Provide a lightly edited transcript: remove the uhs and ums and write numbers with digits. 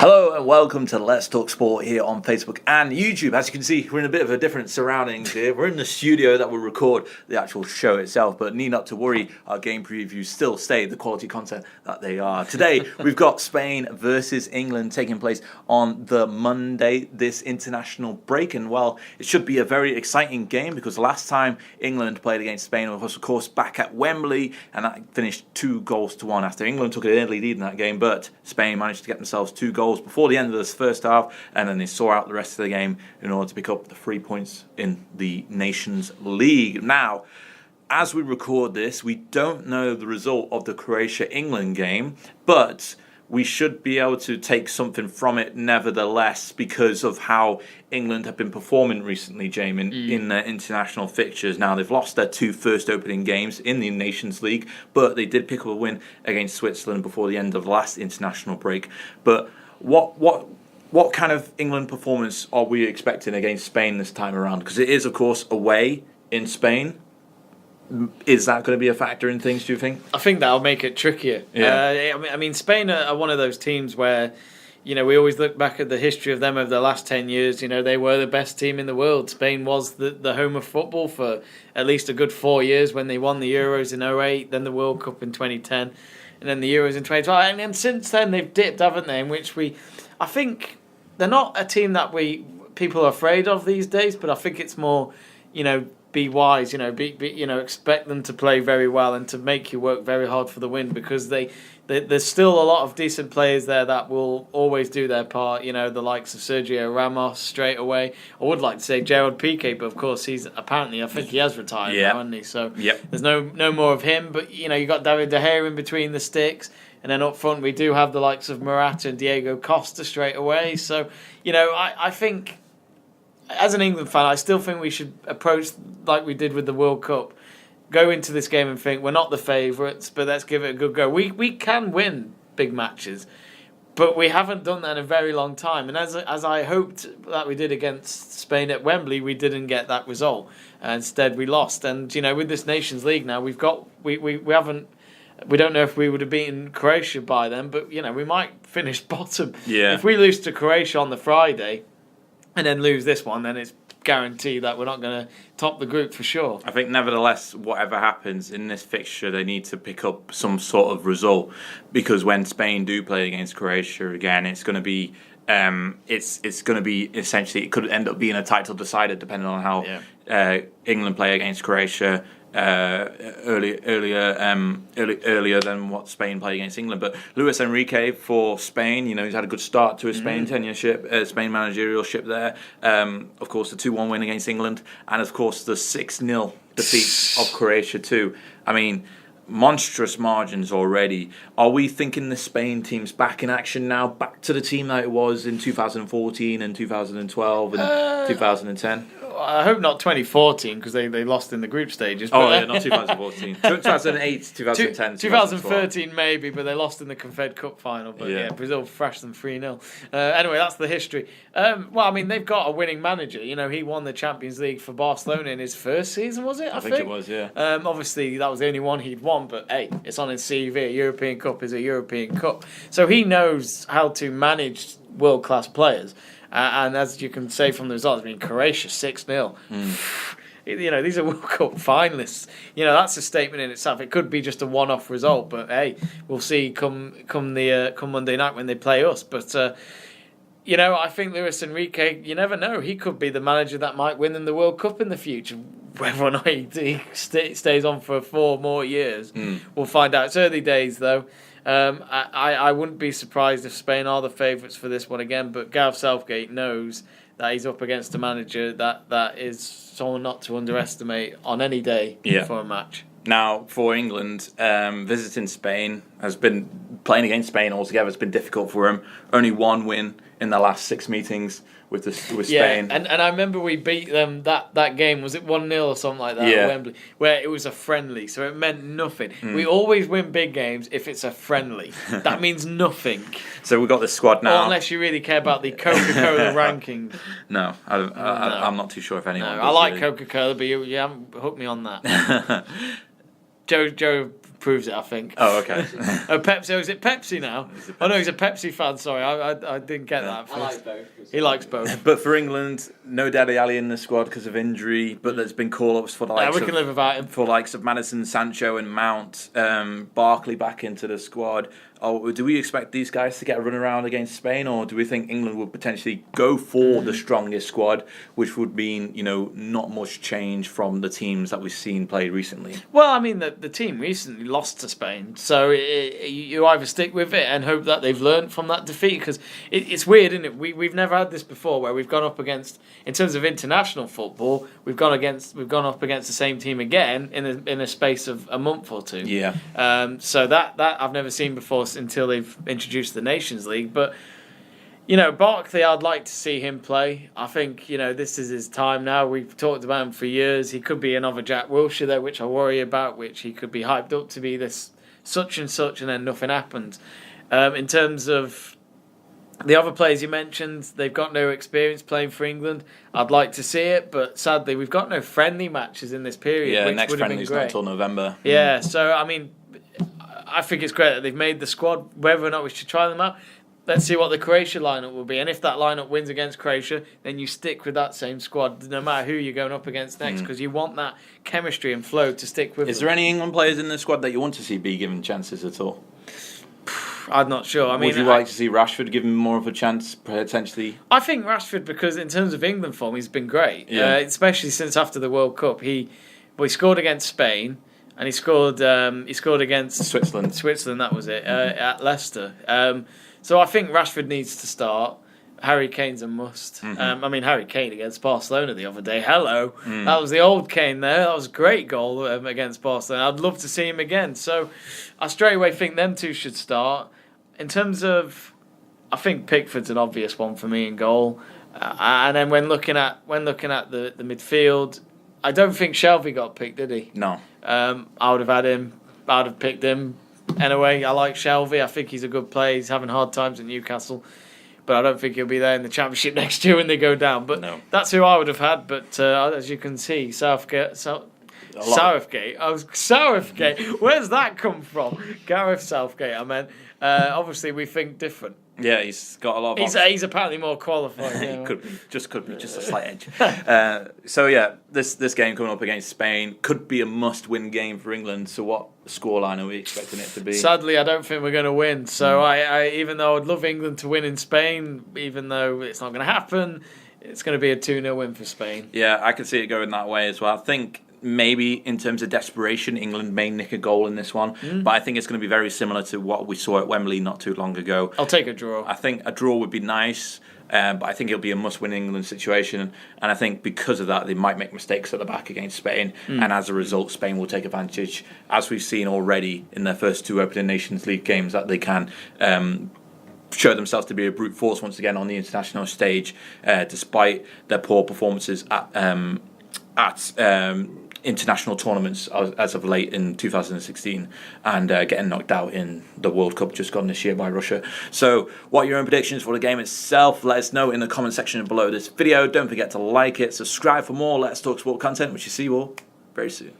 Hello and welcome to Let's Talk Sport here on Facebook and YouTube. As you can see, we're in a bit of a different surroundings here. We're in the studio that will record the actual show itself, but need not to worry, our game previews still stay the quality content that they are. Today, we've got Spain versus England taking place on the Monday, this international break. And well, it should be a very exciting game because last time England played against Spain was, of course, back at Wembley, and that finished 2-1 after England took an early lead in that game, but Spain managed to get themselves 2 goals before the end of this first half, and then they saw out the rest of the game in order to pick up the 3 points in the Nations League. Now, as we record this, we don't know the result of the Croatia-England game, but we should be able to take something from it nevertheless because of how England have been performing recently, Jamie, in their international fixtures. Now, they've lost their 2 first opening games in the Nations League, but they did pick up a win against Switzerland before the end of the last international break. But what kind of England performance are we expecting against Spain this time around? Because it is, of course, away in Spain. Is that going to be a factor in things, do you think? I think that'll make it trickier. Yeah. I mean, Spain are one of those teams where, we always look back at the history of them over the last 10 years. They were the best team in the world. Spain was the home of football for at least a good 4 years when they won the Euros in 2008, then the World Cup in 2010. And then the Euros in 2012. And since then, they've dipped, haven't they? In which I think they're not a team that people are afraid of these days, but I think it's more, be wise, expect them to play very well and to make you work very hard for the win because there's still a lot of decent players there that will always do their part, the likes of Sergio Ramos straight away. I would like to say Gerard Piqué, but of course I think he has retired now, hasn't he? So there's no more of him, but you got David De Gea in between the sticks. And then up front, we do have the likes of Morata and Diego Costa straight away. So, I think, as an England fan, I still think we should approach like we did with the World Cup. Go into this game and think, we're not the favourites, but let's give it a good go. We can win big matches, but we haven't done that in a very long time. And as I hoped that we did against Spain at Wembley, we didn't get that result. Instead, we lost. And, with this Nations League now, we haven't... We don't know if we would have beaten Croatia by then, but, we might finish bottom. Yeah. If we lose to Croatia on the Friday and then lose this one, then it's guaranteed that we're not going to top the group for sure. I think, nevertheless, whatever happens in this fixture, they need to pick up some sort of result because when Spain do play against Croatia again, it's going to be... it's going to be essentially... It could end up being a title decider depending on how England play against Croatia earlier than what Spain played against England. But Luis Enrique for Spain, he's had a good start to his Spain tenureship, Spain managerialship there. Of course, the 2-1 win against England, and of course the 6-0 defeat of Croatia too. I mean, monstrous margins already. Are we thinking the Spain team's back in action now, back to the team that it was in 2014 and 2012 and 2010? I hope not 2014 because they lost in the group stages. But not 2014. 2008, 2010, 2013 maybe, but they lost in the Confed Cup final. But Brazil thrashed them 3-0. Anyway, that's the history. They've got a winning manager. He won the Champions League for Barcelona in his first season, was it? I think it was, yeah. Obviously, that was the only one he'd won, but hey, it's on his CV. A European Cup is a European Cup. So he knows how to manage world-class players. And as you can say from the results, Croatia 6-0. These are World Cup finalists. That's a statement in itself. It could be just a one-off result, but hey, we'll see come Monday night when they play us. But I think Luis Enrique, you never know. He could be the manager that might win them the World Cup in the future. Whether or not he stays on for 4 more years, we'll find out. It's early days though. I wouldn't be surprised if Spain are the favourites for this one again, but Gareth Southgate knows that he's up against a manager that is someone not to underestimate on any day for a match. Now, for England, visiting Spain has been playing against Spain altogether. It's been difficult for him. Only 1 win in the last 6 meetings with Spain. And I remember we beat them that game. Was it 1-0 or something like that at Wembley? Where it was a friendly, so it meant nothing. We always win big games if it's a friendly. That means nothing. So we've got the squad now. Or unless you really care about the Coca-Cola ranking. No, I'm not too sure if anyone. No, I like Coca-Cola, but you haven't hooked me on that. Joe proves it, I think. Oh, okay. Oh, Pepsi. Oh, is it Pepsi now? Oh, no, he's a Pepsi fan. Sorry, I didn't get that. I like both. He likes both. But for England, no Daddy Ali in the squad because of injury, but there's been call-ups for the likes We can live without him. For likes of Maddison, Sancho and Mount, Barkley back into the squad. Oh, do we expect these guys to get a run around against Spain, or do we think England would potentially go for the strongest squad, which would mean, not much change from the teams that we've seen play recently? Well, I mean, the team recently lost to Spain, so you either stick with it and hope that they've learned from that defeat, because it's weird, isn't it? We've never had this before, where we've gone up against, in terms of international football, we've gone up against the same team again in a space of a month or two. Yeah. So that I've never seen before until they've introduced the Nations League, but. Barkley, I'd like to see him play. I think, this is his time now. We've talked about him for years. He could be another Jack Wilshere there, which I worry about, which he could be hyped up to be this such and such, and then nothing happens. In terms of the other players you mentioned, they've got no experience playing for England. I'd like to see it, but sadly, we've got no friendly matches in this period. Yeah, which next would have been friendly's great. not until November. Yeah, so, I mean, I think it's great that they've made the squad. Whether or not we should try them out, let's see what the Croatia lineup will be. And if that lineup wins against Croatia, then you stick with that same squad, no matter who you're going up against next, because you want that chemistry and flow to stick with. Is there any England players in the squad that you want to see be given chances at all? I'm not sure. I mean, would you like to see Rashford given more of a chance, potentially? I think Rashford, because in terms of England form, he's been great, especially since after the World Cup. He scored against Spain. And he scored against Switzerland. That was it, at Leicester. So I think Rashford needs to start. Harry Kane's a must. Mm-hmm. Harry Kane against Barcelona the other day. Hello. That was the old Kane there. That was a great goal against Barcelona. I'd love to see him again. So I straight away think them two should start. In terms of, I think Pickford's an obvious one for me in goal. And then when looking at the midfield, I don't think Shelvey got picked, did he? No. I would have had him. I'd have picked him. Anyway, I like Shelvey. I think he's a good player. He's having hard times at Newcastle, but I don't think he'll be there in the Championship next year when they go down. But that's who I would have had. But as you can see, Southgate. Where's that come from? Gareth Southgate. I meant. Obviously, we think different. Yeah, he's got a lot of. He's apparently more qualified. He could be just a slight edge. So yeah, this game coming up against Spain could be a must-win game for England. So what scoreline are we expecting it to be? Sadly, I don't think we're going to win. So I even though I'd love England to win in Spain, even though it's not going to happen, it's going to be a 2-0 win for Spain. Yeah, I can see it going that way as well. I think maybe in terms of desperation, England may nick a goal in this one, but I think it's going to be very similar to what we saw at Wembley not too long ago. I'll take a draw. I think a draw would be nice, but I think it'll be a must-win England situation, and I think because of that, they might make mistakes at the back against Spain, and as a result, Spain will take advantage, as we've seen already in their first two opening Nations League games, that they can show themselves to be a brute force once again on the international stage, despite their poor performances at international tournaments as of late in 2016 and getting knocked out in the World Cup just gone this year by Russia. So what are your own predictions for the game itself? Let us know in the comment section below this video. Don't forget to like it, subscribe for more Let's Talk Sport content, which you see you all very soon.